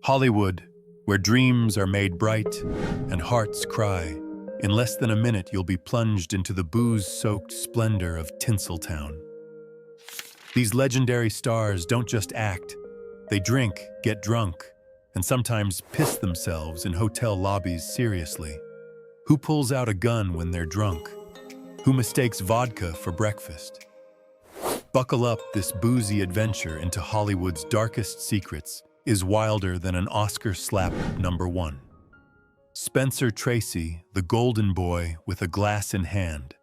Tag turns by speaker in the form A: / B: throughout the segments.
A: Hollywood, where dreams are made bright and hearts cry. In less than a minute, you'll be plunged into the booze-soaked splendor of Tinseltown. These legendary stars don't just act. They drink, get drunk, and sometimes piss themselves in hotel lobbies seriously. Who pulls out a gun when they're drunk? Who mistakes vodka for breakfast? Buckle up, this boozy adventure into Hollywood's darkest secrets is wilder than an Oscar slap #1. Spencer Tracy, the golden boy with a glass in hand.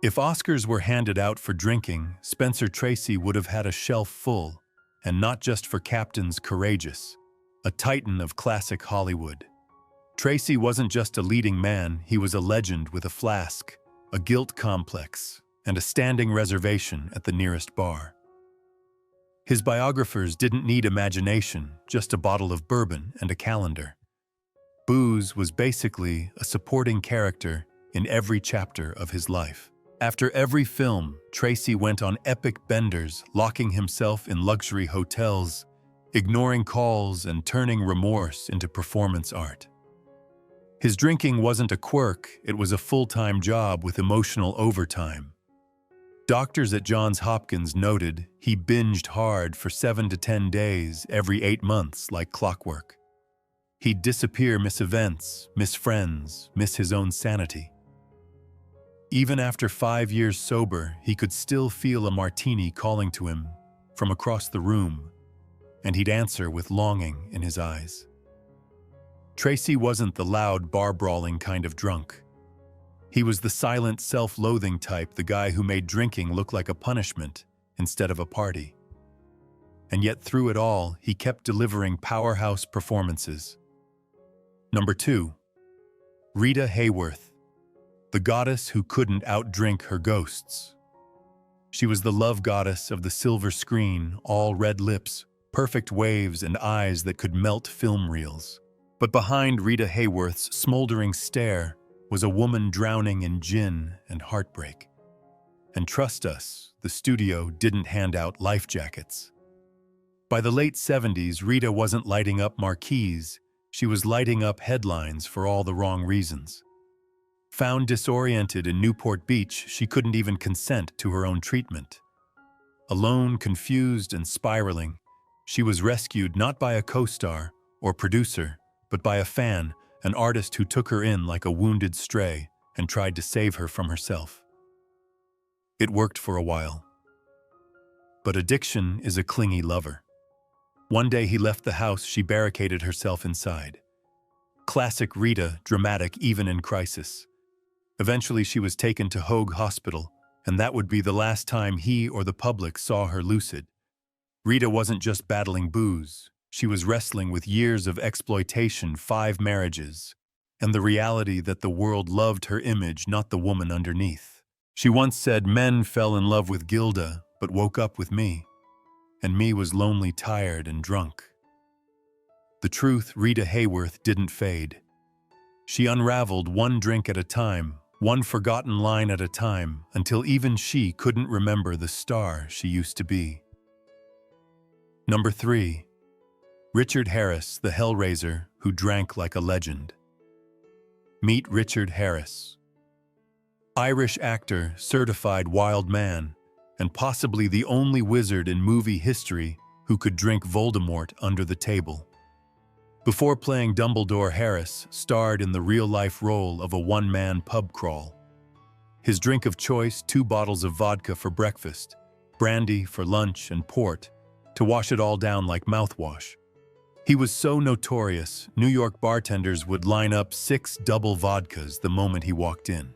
A: If Oscars were handed out for drinking, Spencer Tracy would have had a shelf full, and not just for Captains Courageous, a titan of classic Hollywood. Tracy wasn't just a leading man, he was a legend with a flask, a guilt complex, and a standing reservation at the nearest bar. His biographers didn't need imagination, just a bottle of bourbon and a calendar. Booze was basically a supporting character in every chapter of his life. After every film, Tracy went on epic benders, locking himself in luxury hotels, ignoring calls and turning remorse into performance art. His drinking wasn't a quirk, it was a full-time job with emotional overtime. Doctors at Johns Hopkins noted he binged hard for 7 to 10 days every 8 months like clockwork. He'd disappear, miss events, miss friends, miss his own sanity. Even after 5 years sober, he could still feel a martini calling to him from across the room, and he'd answer with longing in his eyes. Tracy wasn't the loud, bar-brawling kind of drunk. He was the silent, self-loathing type, the guy who made drinking look like a punishment instead of a party. And yet through it all, he kept delivering powerhouse performances. #2. Rita Hayworth, the goddess who couldn't outdrink her ghosts. She was the love goddess of the silver screen, all red lips, perfect waves, and eyes that could melt film reels. But behind Rita Hayworth's smoldering stare was a woman drowning in gin and heartbreak. And trust us, the studio didn't hand out life jackets. By the late 70s, Rita wasn't lighting up marquees, she was lighting up headlines for all the wrong reasons. Found disoriented in Newport Beach, she couldn't even consent to her own treatment. Alone, confused, and spiraling, she was rescued not by a co-star or producer, but by a fan, an artist who took her in like a wounded stray and tried to save her from herself. It worked for a while. But addiction is a clingy lover. One day he left the house, she barricaded herself inside. Classic Rita, dramatic even in crisis. Eventually she was taken to Hoag Hospital, and that would be the last time he or the public saw her lucid. Rita wasn't just battling booze. She was wrestling with years of exploitation, 5 marriages, and the reality that the world loved her image, not the woman underneath. She once said, "Men fell in love with Gilda, but woke up with me, and me was lonely, tired, and drunk." The truth, Rita Hayworth didn't fade. She unraveled one drink at a time, one forgotten line at a time, until even she couldn't remember the star she used to be. #3. Richard Harris, the Hellraiser who drank like a legend. Meet Richard Harris. Irish actor, certified wild man, and possibly the only wizard in movie history who could drink Voldemort under the table. Before playing Dumbledore, Harris starred in the real-life role of a one-man pub crawl. His drink of choice, 2 bottles of vodka for breakfast, brandy for lunch, and port to wash it all down like mouthwash. He was so notorious, New York bartenders would line up 6 double vodkas the moment he walked in.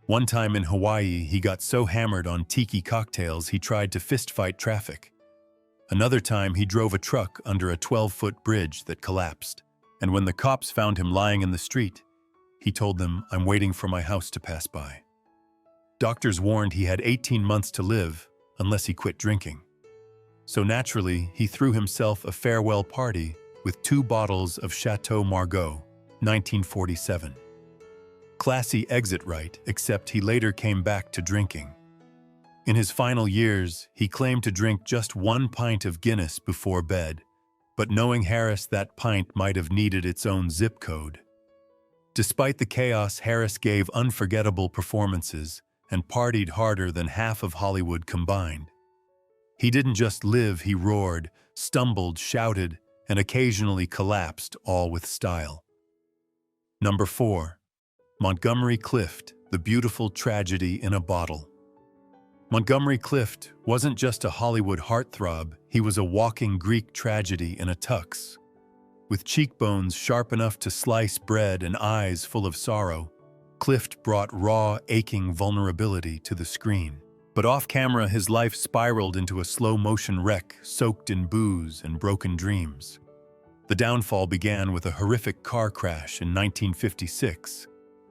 A: One time in Hawaii, he got so hammered on tiki cocktails he tried to fistfight traffic. Another time, he drove a truck under a 12-foot bridge that collapsed, and when the cops found him lying in the street, he told them, "I'm waiting for my house to pass by." Doctors warned he had 18 months to live unless he quit drinking. So naturally, he threw himself a farewell party with 2 bottles of Chateau Margaux, 1947. Classy exit right, except he later came back to drinking. In his final years, he claimed to drink just 1 pint of Guinness before bed, But knowing Harris, that pint might have needed its own zip code. Despite the chaos, Harris gave unforgettable performances and partied harder than half of Hollywood combined. He didn't just live, he roared, stumbled, shouted, and occasionally collapsed, all with style. Number 4. Montgomery Clift, the beautiful tragedy in a bottle. Montgomery Clift wasn't just a Hollywood heartthrob, he was a walking Greek tragedy in a tux. With cheekbones sharp enough to slice bread and eyes full of sorrow, Clift brought raw, aching vulnerability to the screen. But off-camera, his life spiraled into a slow-motion wreck soaked in booze and broken dreams. The downfall began with a horrific car crash in 1956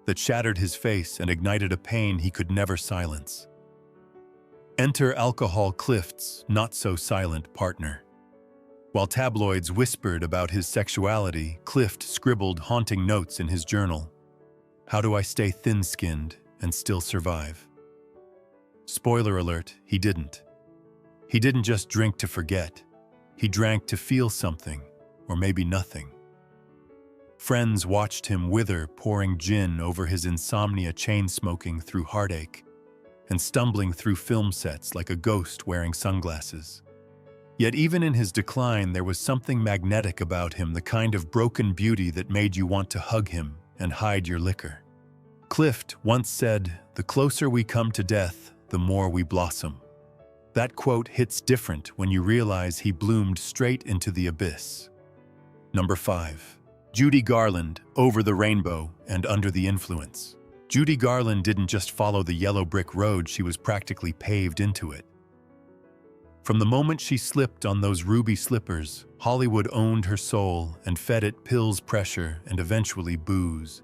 A: that shattered his face and ignited a pain he could never silence. Enter alcohol Clift's not-so-silent partner. While tabloids whispered about his sexuality, Clift scribbled haunting notes in his journal. How do I stay thin-skinned and still survive? Spoiler alert, he didn't. He didn't just drink to forget. He drank to feel something, or maybe nothing. Friends watched him wither, pouring gin over his insomnia, chain-smoking through heartache, and stumbling through film sets like a ghost wearing sunglasses. Yet even in his decline, there was something magnetic about him, the kind of broken beauty that made you want to hug him and hide your liquor. Clift once said, "The closer we come to death, the more we blossom." That quote hits different when you realize he bloomed straight into the abyss. Number 5. Judy Garland, Over the Rainbow and Under the Influence. Judy Garland didn't just follow the yellow brick road, she was practically paved into it. From the moment she slipped on those ruby slippers, Hollywood owned her soul and fed it pills, pressure, and eventually booze.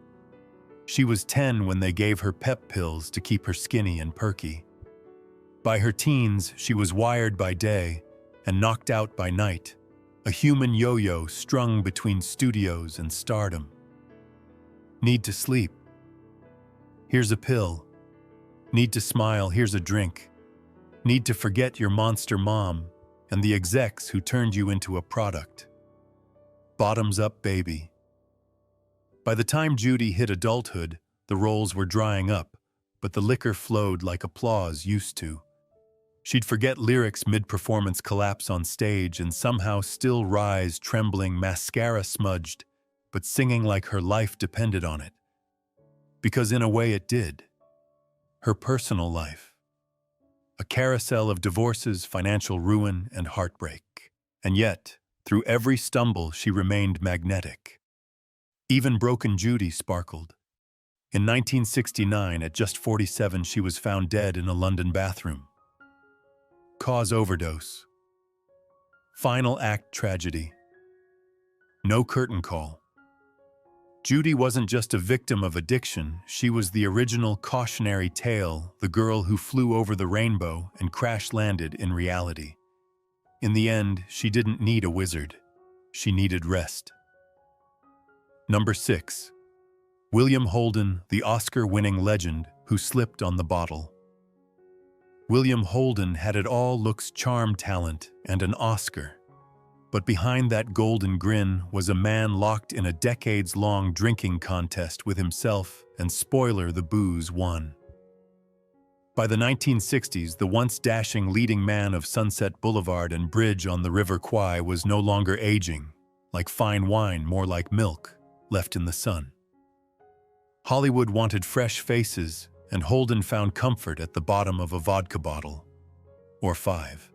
A: She was 10 when they gave her pep pills to keep her skinny and perky. By her teens, she was wired by day and knocked out by night, a human yo-yo strung between studios and stardom. Need to sleep? Here's a pill. Need to smile? Here's a drink. Need to forget your monster mom and the execs who turned you into a product. Bottoms up, baby. By the time Judy hit adulthood, the roles were drying up, but the liquor flowed like applause used to. She'd forget lyrics mid-performance, collapse on stage, and somehow still rise, trembling, mascara smudged, but singing like her life depended on it. Because in a way it did. Her personal life. A carousel of divorces, financial ruin, and heartbreak. And yet, through every stumble, she remained magnetic. Even broken Judy sparkled. In 1969, at just 47, she was found dead in a London bathroom. Cause overdose. Final act tragedy. No curtain call. Judy wasn't just a victim of addiction, she was the original cautionary tale, the girl who flew over the rainbow and crash-landed in reality. In the end, she didn't need a wizard. She needed rest. Number 6. William Holden, the Oscar-winning legend who slipped on the bottle. William Holden had it all: looks, charm, talent, and an Oscar. But behind that golden grin was a man locked in a decades-long drinking contest with himself, and spoiler, the booze won. By the 1960s, the once dashing leading man of Sunset Boulevard and Bridge on the River Kwai was no longer aging, like fine wine, more like milk, left in the sun. Hollywood wanted fresh faces, and Holden found comfort at the bottom of a vodka bottle. Or 5.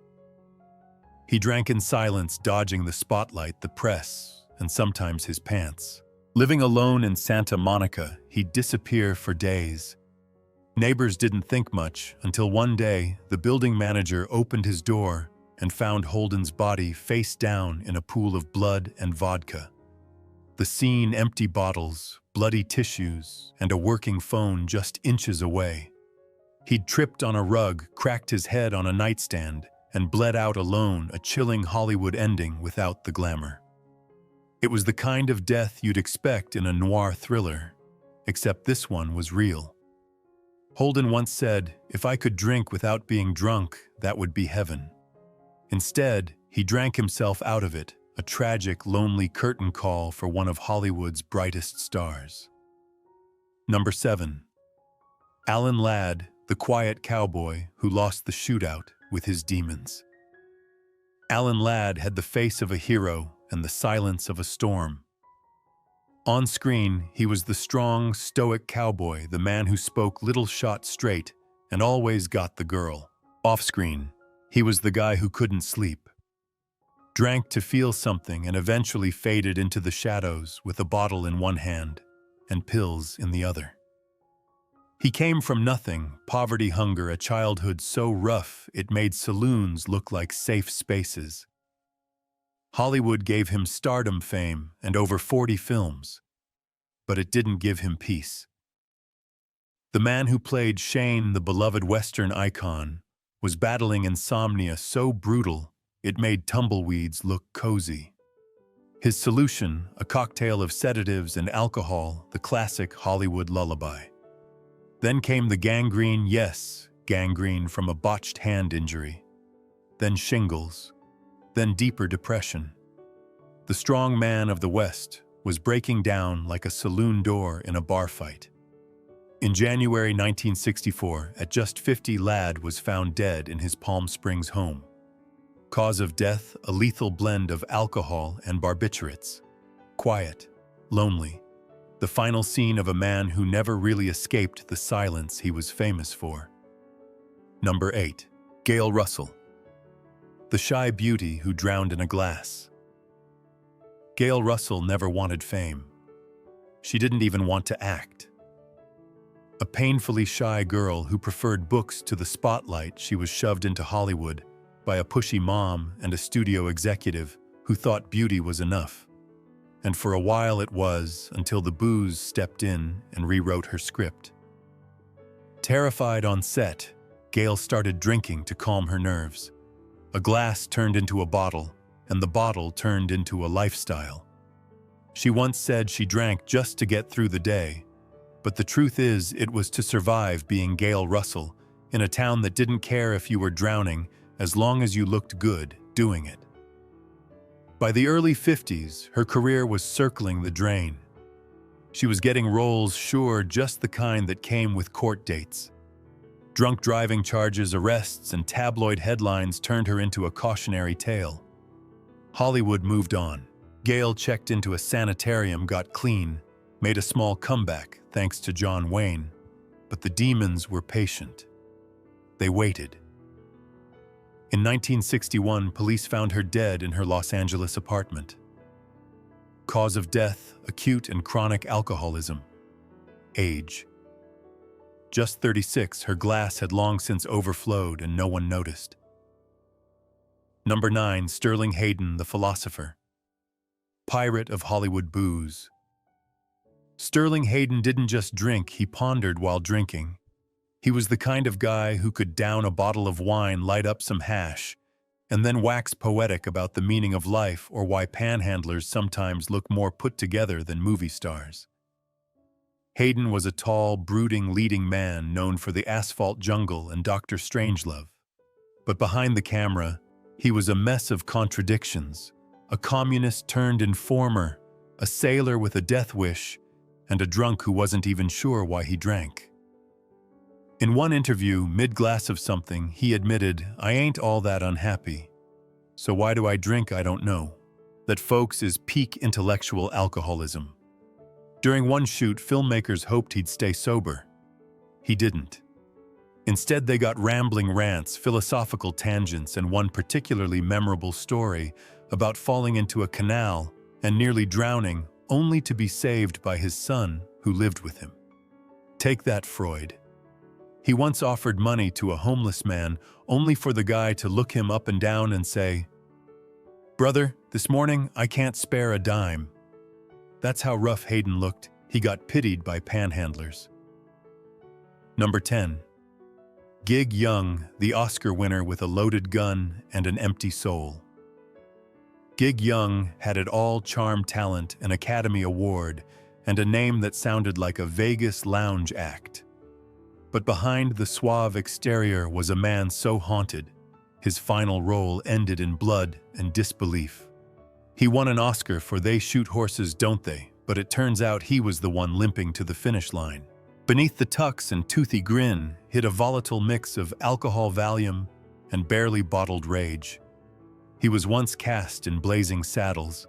A: He drank in silence, dodging the spotlight, the press, and sometimes his pants. Living alone in Santa Monica, he'd disappear for days. Neighbors didn't think much until one day the building manager opened his door and found Holden's body face down in a pool of blood and vodka. The scene: empty bottles, bloody tissues, and a working phone just inches away. He'd tripped on a rug, cracked his head on a nightstand, and bled out alone, a chilling Hollywood ending without the glamour. It was the kind of death you'd expect in a noir thriller, except this one was real. Holden once said, "If I could drink without being drunk, that would be heaven." Instead, he drank himself out of it a tragic, lonely curtain call for one of Hollywood's brightest stars. Number 7. Alan Ladd, the quiet cowboy who lost the shootout with his demons. Alan Ladd had the face of a hero and the silence of a storm. On screen, he was the strong, stoic cowboy, the man who spoke little shot straight and always got the girl. Off-screen, he was the guy who couldn't sleep, drank to feel something and eventually faded into the shadows with a bottle in one hand and pills in the other. He came from nothing, poverty, hunger, a childhood so rough it made saloons look like safe spaces. Hollywood gave him stardom, fame, and over 40 films, but it didn't give him peace. The man who played Shane, the beloved Western icon, was battling insomnia so brutal it made tumbleweeds look cozy. His solution, a cocktail of sedatives and alcohol, the classic Hollywood lullaby. Then came the gangrene, yes, gangrene from a botched hand injury. Then shingles. Then deeper depression. The strong man of the West was breaking down like a saloon door in a bar fight. In January 1964, at just 50, Ladd was found dead in his Palm Springs home. Cause of death, a lethal blend of alcohol and barbiturates. Quiet, lonely, the final scene of a man who never really escaped the silence he was famous for. Number 8. Gail Russell. The shy beauty who drowned in a glass. Gail Russell never wanted fame. She didn't even want to act. A painfully shy girl who preferred books to the spotlight, she was shoved into Hollywood by a pushy mom and a studio executive who thought beauty was enough. And for a while it was, until the booze stepped in and rewrote her script. Terrified on set, Gail started drinking to calm her nerves. A glass turned into a bottle, and the bottle turned into a lifestyle. She once said she drank just to get through the day, but the truth is it was to survive being Gail Russell in a town that didn't care if you were drowning as long as you looked good doing it. By the early 50s, her career was circling the drain. She was getting roles, sure, just the kind that came with court dates. Drunk driving charges, arrests, and tabloid headlines turned her into a cautionary tale. Hollywood moved on. Gail checked into a sanitarium, got clean, made a small comeback thanks to John Wayne, but the demons were patient. They waited. In 1961, police found her dead in her Los Angeles apartment. Cause of death, acute and chronic alcoholism. Age. Just 36, her glass had long since overflowed and no one noticed. Number 9, Sterling Hayden, the philosopher. Pirate of Hollywood booze. Sterling Hayden didn't just drink, he pondered while drinking. He was the kind of guy who could down a bottle of wine, light up some hash, and then wax poetic about the meaning of life or why panhandlers sometimes look more put together than movie stars. Hayden was a tall, brooding leading man known for The Asphalt Jungle and Dr. Strangelove. But behind the camera, he was a mess of contradictions, a communist turned informer, a sailor with a death wish, and a drunk who wasn't even sure why he drank. In one interview, mid-glass of something, he admitted, "I ain't all that unhappy. So why do I drink? I don't know." That, folks, is peak intellectual alcoholism. During one shoot, filmmakers hoped he'd stay sober. He didn't. Instead, they got rambling rants, philosophical tangents, and one particularly memorable story about falling into a canal and nearly drowning, only to be saved by his son, who lived with him. Take that, Freud. He once offered money to a homeless man, only for the guy to look him up and down and say, "Brother, this morning I can't spare a dime." That's how rough Hayden looked. He got pitied by panhandlers. Number 10. Gig Young, the Oscar winner with a loaded gun and an empty soul. Gig Young had it all: charm, talent, an Academy Award, and a name that sounded like a Vegas lounge act. But behind the suave exterior was a man so haunted, his final role ended in blood and disbelief. He won an Oscar for They Shoot Horses, Don't They? But it turns out he was the one limping to the finish line. Beneath the tux and toothy grin hid a volatile mix of alcohol, Valium, and barely bottled rage. He was once cast in Blazing Saddles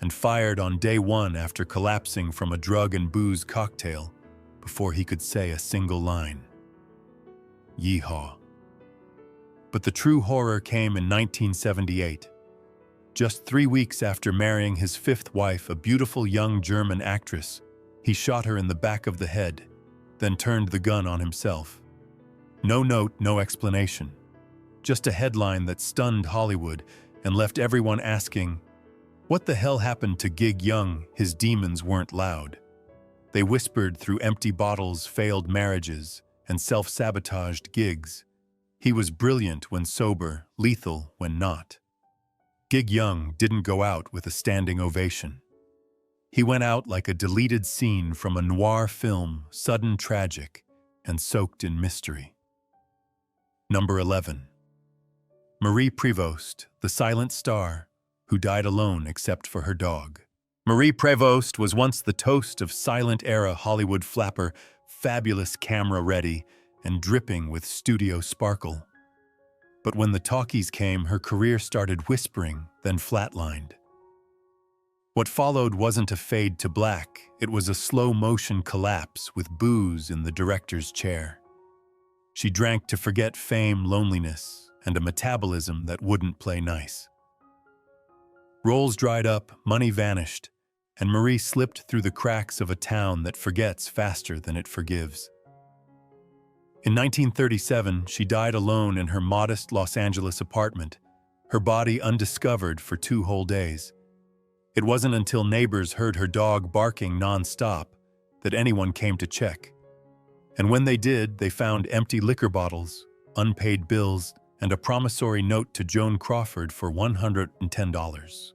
A: and fired on day one after collapsing from a drug and booze cocktail before he could say a single line. Yeehaw. But the true horror came in 1978. Just 3 weeks after marrying his fifth wife, a beautiful young German actress, he shot her in the back of the head, then turned the gun on himself. No note, no explanation. Just a headline that stunned Hollywood and left everyone asking, what the hell happened to Gig Young? His demons weren't loud. They whispered through empty bottles, failed marriages, and self-sabotaged gigs. He was brilliant when sober, lethal when not. Gig Young didn't go out with a standing ovation. He went out like a deleted scene from a noir film, sudden, tragic, and soaked in mystery. Number 11. Marie Prevost, the silent star, who died alone except for her dog. Marie Prevost was once the toast of silent-era Hollywood flapper, fabulous camera-ready and dripping with studio sparkle. But when the talkies came, her career started whispering, then flatlined. What followed wasn't a fade to black, it was a slow-motion collapse with booze in the director's chair. She drank to forget fame, loneliness, and a metabolism that wouldn't play nice. Roles dried up, money vanished, and Marie slipped through the cracks of a town that forgets faster than it forgives. In 1937, she died alone in her modest Los Angeles apartment, her body undiscovered for 2 whole days. It wasn't until neighbors heard her dog barking non-stop that anyone came to check. And when they did, they found empty liquor bottles, unpaid bills, and a promissory note to Joan Crawford for $110.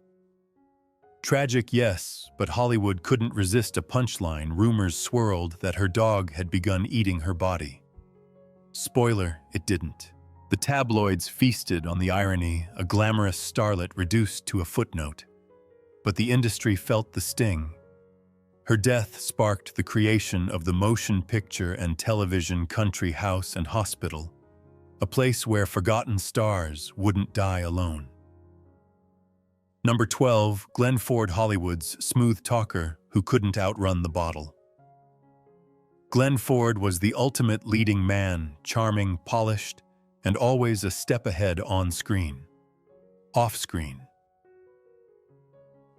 A: Tragic, yes, but Hollywood couldn't resist a punchline. Rumors swirled that her dog had begun eating her body. Spoiler, it didn't. The tabloids feasted on the irony, a glamorous starlet reduced to a footnote. But the industry felt the sting. Her death sparked the creation of the motion picture and television country house and hospital, a place where forgotten stars wouldn't die alone. Number 12, Glenn Ford, Hollywood's smooth talker who couldn't outrun the bottle. Glenn Ford was the ultimate leading man, charming, polished, and always a step ahead on screen. Off screen,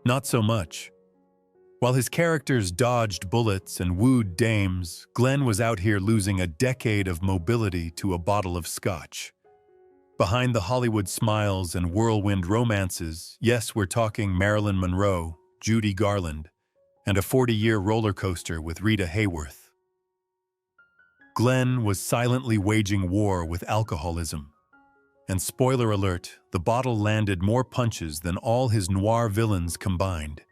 A: not so much. While his characters dodged bullets and wooed dames, Glenn was out here losing a decade of mobility to a bottle of scotch. Behind the Hollywood smiles and whirlwind romances, yes, we're talking Marilyn Monroe, Judy Garland, and a 40-year roller coaster with Rita Hayworth. Glenn was silently waging war with alcoholism. And spoiler alert, the bottle landed more punches than all his noir villains combined.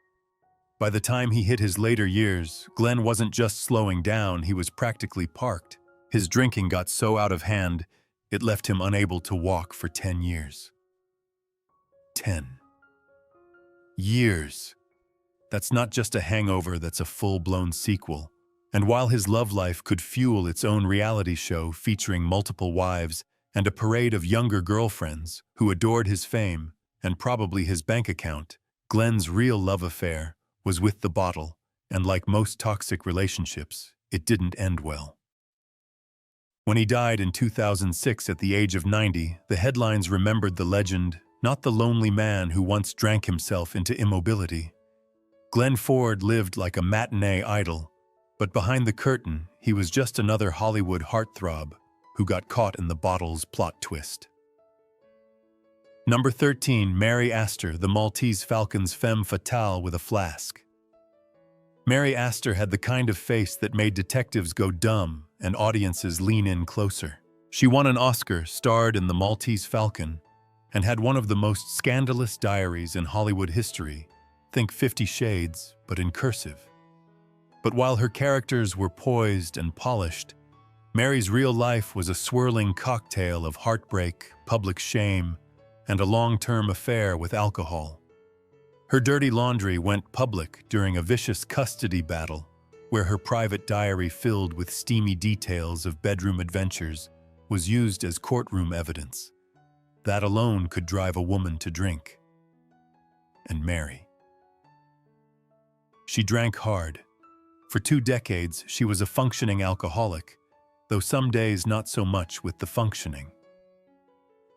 A: By the time he hit his later years, Glenn wasn't just slowing down, he was practically parked. His drinking got so out of hand, it left him unable to walk for 10 years. 10 years. That's not just a hangover, that's a full-blown sequel. And while his love life could fuel its own reality show featuring multiple wives and a parade of younger girlfriends who adored his fame and probably his bank account, Glenn's real love affair was with the bottle, and like most toxic relationships, it didn't end well. When he died in 2006 at the age of 90, the headlines remembered the legend, not the lonely man who once drank himself into immobility. Glenn Ford lived like a matinee idol, but behind the curtain, he was just another Hollywood heartthrob who got caught in the bottle's plot twist. Number 13, Mary Astor, the Maltese Falcon's femme fatale with a flask. Mary Astor had the kind of face that made detectives go dumb and audiences lean in closer. She won an Oscar, starred in The Maltese Falcon, and had one of the most scandalous diaries in Hollywood history. Think 50 Shades, but in cursive. But while her characters were poised and polished, Mary's real life was a swirling cocktail of heartbreak, public shame, and a long-term affair with alcohol. Her dirty laundry went public during a vicious custody battle, where her private diary filled with steamy details of bedroom adventures was used as courtroom evidence. That alone could drive a woman to drink and marry. She drank hard. For 2 decades, she was a functioning alcoholic, though some days not so much with the functioning.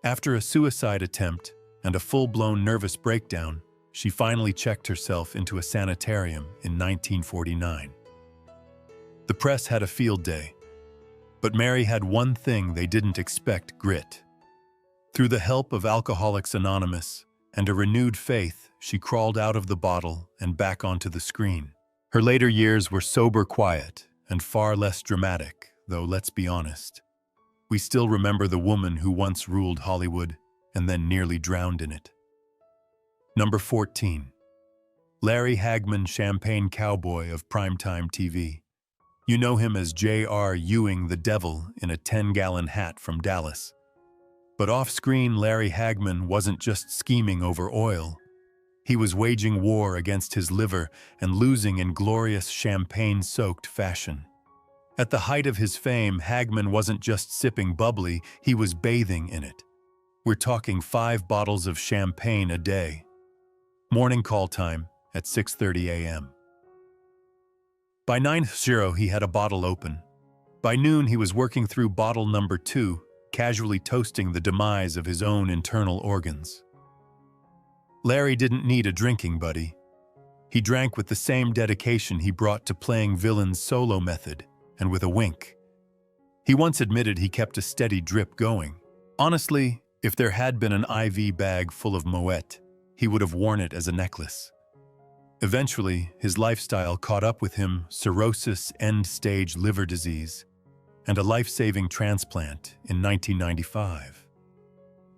A: After a suicide attempt and a full-blown nervous breakdown, she finally checked herself into a sanitarium in 1949. The press had a field day, but Mary had one thing they didn't expect: grit. Through the help of Alcoholics Anonymous and a renewed faith, she crawled out of the bottle and back onto the screen. Her later years were sober quiet and far less dramatic, though let's be honest. We still remember the woman who once ruled Hollywood and then nearly drowned in it. Number 14. Larry Hagman, champagne cowboy of primetime TV. You know him as J.R. Ewing, the devil in a 10-gallon hat from Dallas. But off-screen, Larry Hagman wasn't just scheming over oil. He was waging war against his liver and losing in glorious champagne-soaked fashion. At the height of his fame, Hagman wasn't just sipping bubbly, he was bathing in it. We're talking 5 bottles of champagne a day. Morning call time at 6:30 a.m. By 9:00, he had a bottle open. By noon, he was working through bottle number 2, casually toasting the demise of his own internal organs. Larry didn't need a drinking buddy. He drank with the same dedication he brought to playing villain's solo method, and with a wink. He once admitted he kept a steady drip going. Honestly, if there had been an IV bag full of Moet, he would have worn it as a necklace. Eventually, his lifestyle caught up with him: cirrhosis, end-stage liver disease, and a life-saving transplant in 1995.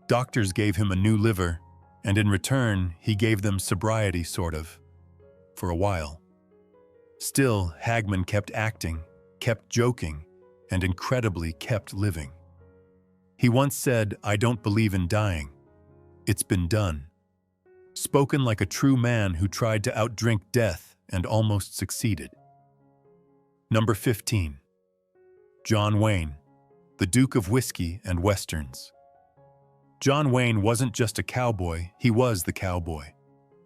A: Doctors gave him a new liver, and in return, he gave them sobriety, sort of, for a while. Still, Hagman kept acting, kept joking, and incredibly kept living. He once said, "I don't believe in dying. It's been done." Spoken like a true man who tried to outdrink death and almost succeeded. Number 15. John Wayne, the Duke of Whiskey and Westerns. John Wayne wasn't just a cowboy, he was the cowboy.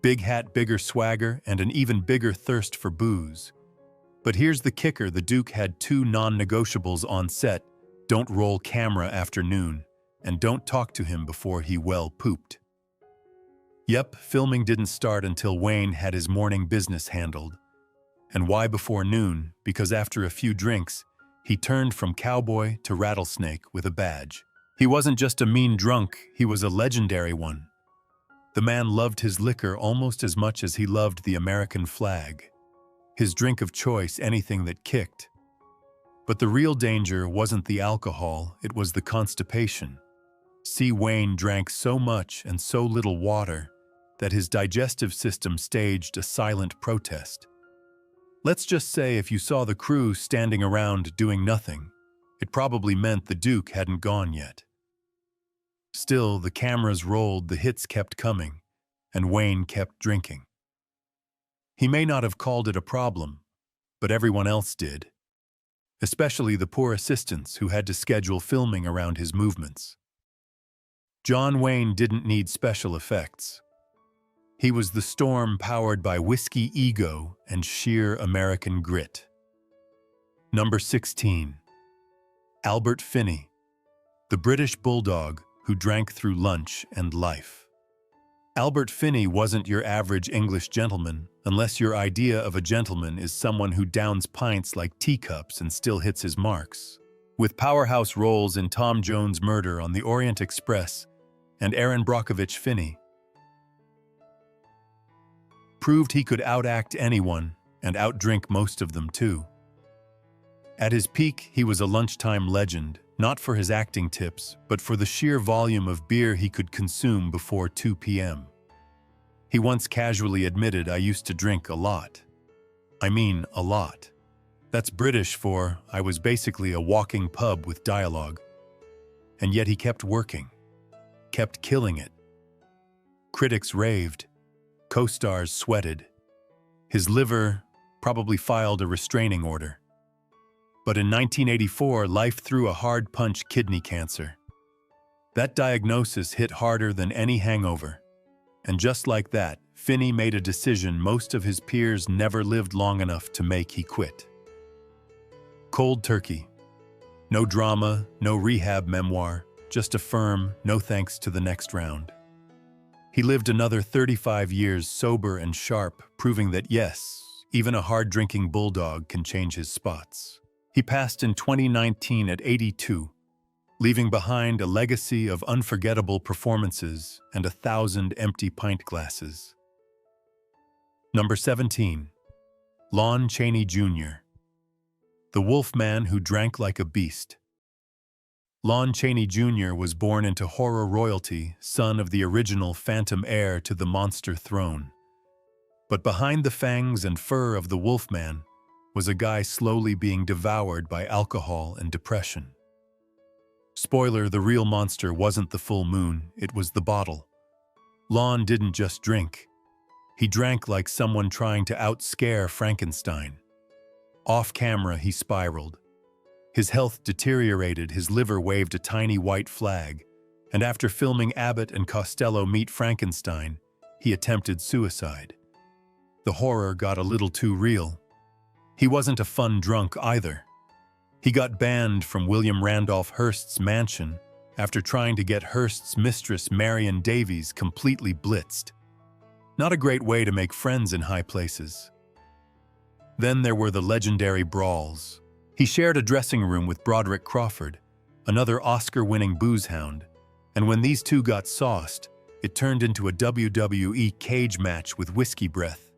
A: Big hat, bigger swagger, and an even bigger thirst for booze. But here's the kicker: the Duke had 2 non-negotiables on set: don't roll camera after noon, and don't talk to him before he well pooped. Yep, filming didn't start until Wayne had his morning business handled. And why before noon? Because after a few drinks, he turned from cowboy to rattlesnake with a badge. He wasn't just a mean drunk, he was a legendary one. The man loved his liquor almost as much as he loved the American flag. His drink of choice, anything that kicked. But the real danger wasn't the alcohol, it was the constipation. See, Wayne drank so much and so little water that his digestive system staged a silent protest. Let's just say if you saw the crew standing around doing nothing, it probably meant the Duke hadn't gone yet. Still, the cameras rolled, the hits kept coming, and Wayne kept drinking. He may not have called it a problem, but everyone else did. Especially the poor assistants who had to schedule filming around his movements. John Wayne didn't need special effects. He was the storm powered by whiskey ego and sheer American grit. Number 16. Albert Finney, the British bulldog who drank through lunch and life. Albert Finney wasn't your average English gentleman, unless your idea of a gentleman is someone who downs pints like teacups and still hits his marks. With powerhouse roles in Tom Jones' Murder on the Orient Express and Aaron Brockovich, Finney proved he could outact anyone and outdrink most of them too. At his peak, he was a lunchtime legend, not for his acting tips, but for the sheer volume of beer he could consume before 2 p.m. He once casually admitted, "I used to drink a lot. I mean, a lot." That's British for, I was basically a walking pub with dialogue. And yet he kept working, kept killing it. Critics raved. Co-stars sweated. His liver probably filed a restraining order. But in 1984, life threw a hard punch: kidney cancer. That diagnosis hit harder than any hangover. And just like that, Finney made a decision most of his peers never lived long enough to make. He quit. Cold turkey. No drama, no rehab memoir, just a firm no thanks to the next round. He lived another 35 years sober and sharp, proving that yes, even a hard-drinking bulldog can change his spots. He passed in 2019 at 82, leaving behind a legacy of unforgettable performances and 1,000 empty pint glasses. Number 17. Lon Chaney Jr., the wolf man who drank like a beast. Lon Chaney Jr. was born into horror royalty, son of the original phantom heir to the monster throne. But behind the fangs and fur of the wolfman was a guy slowly being devoured by alcohol and depression. Spoiler, the real monster wasn't the full moon, it was the bottle. Lon didn't just drink. He drank like someone trying to outscare Frankenstein. Off camera, he spiraled. His health deteriorated, his liver waved a tiny white flag, and after filming Abbott and Costello Meet Frankenstein, he attempted suicide. The horror got a little too real. He wasn't a fun drunk either. He got banned from William Randolph Hearst's mansion after trying to get Hearst's mistress Marion Davies completely blitzed. Not a great way to make friends in high places. Then there were the legendary brawls. He shared a dressing room with Broderick Crawford, another Oscar-winning booze hound, and when these two got sauced, it turned into a WWE cage match with whiskey breath.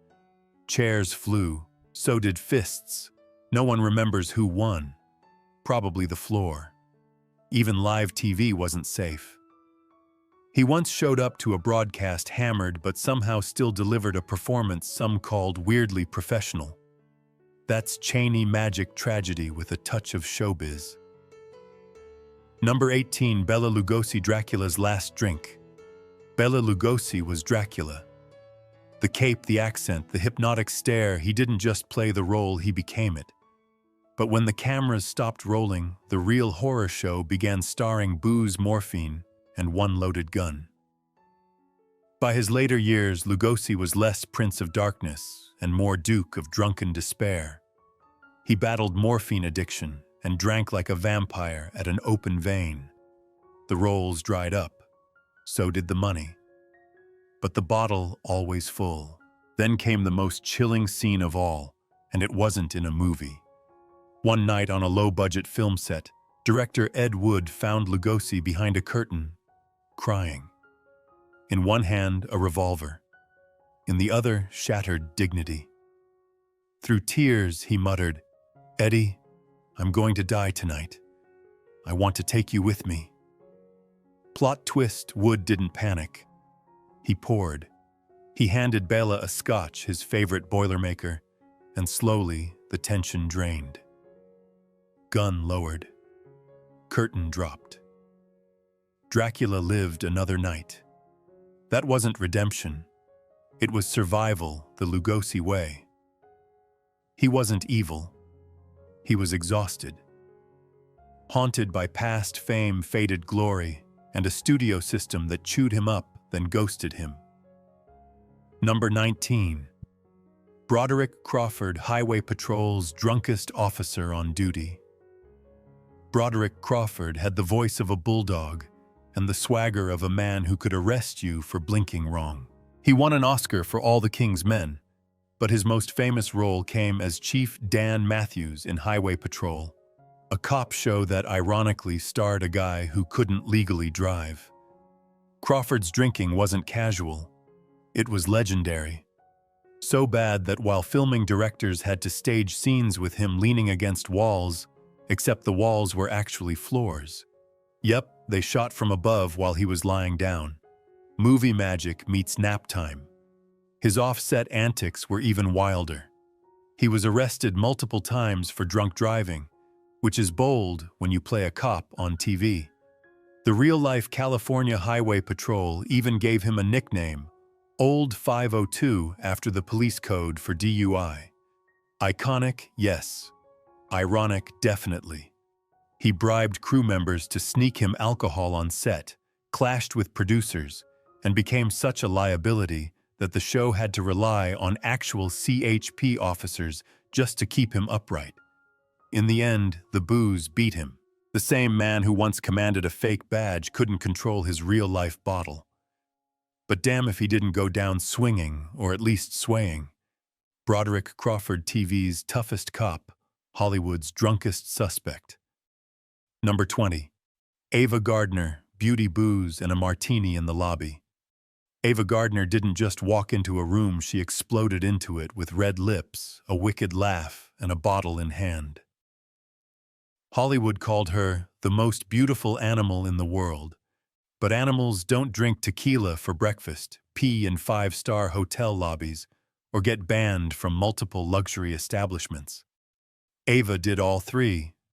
A: Chairs flew, so did fists. No one remembers who won. Probably the floor. Even live TV wasn't safe. He once showed up to a broadcast hammered but somehow still delivered a performance some called weirdly professional. That's Chaney magic tragedy with a touch of showbiz. Number 18. Bela Lugosi, Dracula's last drink. Bela Lugosi was Dracula. The cape, the accent, the hypnotic stare, he didn't just play the role, he became it. But when the cameras stopped rolling, the real horror show began, starring booze, morphine, and one loaded gun. By his later years, Lugosi was less Prince of Darkness and more Duke of Drunken Despair. He battled morphine addiction and drank like a vampire at an open vein. The roles dried up. So did the money. But the bottle always full. Then came the most chilling scene of all, and it wasn't in a movie. One night on a low-budget film set, director Ed Wood found Lugosi behind a curtain, crying. In one hand, a revolver. In the other, shattered dignity. Through tears, he muttered, "Eddie, I'm going to die tonight. I want to take you with me." Plot twist, Wood didn't panic. He poured. He handed Bela a scotch, his favorite Boilermaker, and slowly the tension drained. Gun lowered. Curtain dropped. Dracula lived another night. That wasn't redemption. It was survival, the Lugosi way. He wasn't evil. He was exhausted. Haunted by past fame, faded glory, and a studio system that chewed him up, then ghosted him. Number 19. Broderick Crawford, Highway Patrol's drunkest officer on duty. Broderick Crawford had the voice of a bulldog and the swagger of a man who could arrest you for blinking wrong. He won an Oscar for All the King's Men, but his most famous role came as Chief Dan Matthews in Highway Patrol, a cop show that ironically starred a guy who couldn't legally drive. Crawford's drinking wasn't casual. It was legendary. So bad that while filming, directors had to stage scenes with him leaning against walls, except the walls were actually floors. Yep, they shot from above while he was lying down. Movie magic meets nap time. His off-set antics were even wilder. He was arrested multiple times for drunk driving, which is bold when you play a cop on TV. The real-life California Highway Patrol even gave him a nickname, Old 502 after the police code for DUI. Iconic, yes. Ironic, definitely. He bribed crew members to sneak him alcohol on set, clashed with producers, and became such a liability that the show had to rely on actual CHP officers just to keep him upright. In the end, the booze beat him. The same man who once commanded a fake badge couldn't control his real-life bottle. But damn if he didn't go down swinging, or at least swaying. Broderick Crawford, TV's toughest cop, Hollywood's drunkest suspect. Number 20. Ava Gardner, beauty booze and a martini in the lobby. Ava Gardner didn't just walk into a room, she exploded into it with red lips, a wicked laugh, and a bottle in hand. Hollywood called her the most beautiful animal in the world. But animals don't drink tequila for breakfast, pee in five-star hotel lobbies, or get banned from multiple luxury establishments. Ava did all three,